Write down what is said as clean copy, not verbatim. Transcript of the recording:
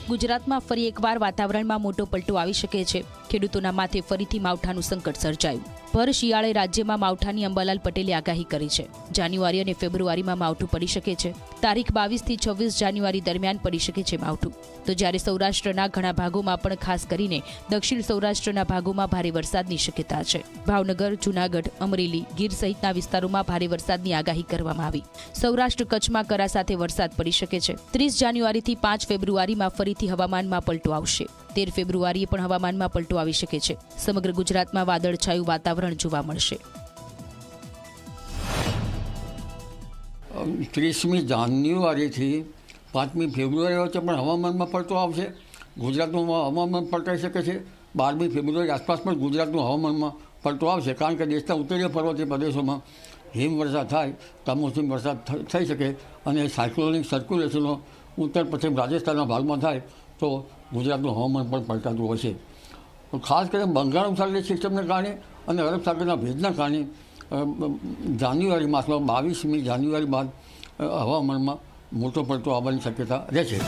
ગુજરાતમાં ફરી એકવાર વાતાવરણમાં મોટો પલટો આવી શકે છે। ખેડૂતોના માથે ફરીથી માવઠાનું સંકટ સર્જાયું। ભર શિયાળે રાજ્યમાં માવઠાની અંબાલાલ પટેલે આગાહી કરી છે। જાન્યુઆરી અને ફેબ્રુઆરીમાં માવઠું પડી શકે છે। તારીખ 22 થી 26 જાન્યુઆરી દરમિયાન પડી શકે છે માવઠું। તો જ્યારે સૌરાષ્ટ્રના ઘણા ભાગોમાં પણ ખાસ કરીને દક્ષિણ સૌરાષ્ટ્રના ભાગોમાં ભારે વરસાદની શક્યતા છે। ભાવનગર, જૂનાગઢ, અમરેલી, ગીર સહિતના વિસ્તારોમાં ભારે વરસાદની આગાહી કરવામાં આવી। સૌરાષ્ટ્ર કચ્છમાં કરા સાથે વરસાદ પડી શકે છે। 30 જાન્યુઆરીથી 5 ફેબ્રુઆરીમાં ફરીથી હવામાનમાં પલટો આવશે। 13 ફેબ્રુઆરીએ પણ હવામાનમાં પલટો આવી શકે છે। સમગ્ર ગુજરાતમાં વાદળછાયું વાતાવરણ જોવા મળશે। 30મી જાન્યુઆરીથી 5મી ફેબ્રુઆરી વચ્ચે પણ હવામાનમાં પલટો આવશે। ગુજરાતનું હવામાન પલટાઈ શકે છે। 12મી ફેબ્રુઆરી આસપાસ પણ ગુજરાતનું હવામાનમાં પલટો આવશે, કારણ કે દેશના ઉત્તરીય પર્વતીય પ્રદેશોમાં હિમવર્ષા થાય, કમોસમી વરસાદ થઈ શકે અને સાયક્લોનિક સર્ક્યુલેશનો ઉત્તર પશ્ચિમ રાજસ્થાનના ભાગમાં થાય તો ગુજરાતનું હવામાન પણ પલટાતું હશે। તો ખાસ કરીને બંગાળ ઉપસાગરીય સિસ્ટમને કારણે અને અરબ સાગરના ભેજના કારણે જાન્યુઆરી માસમાં 22મી જાન્યુઆરી બાદ હવામાનમાં મોટો પલટો આવવાની શક્યતા રહેશે।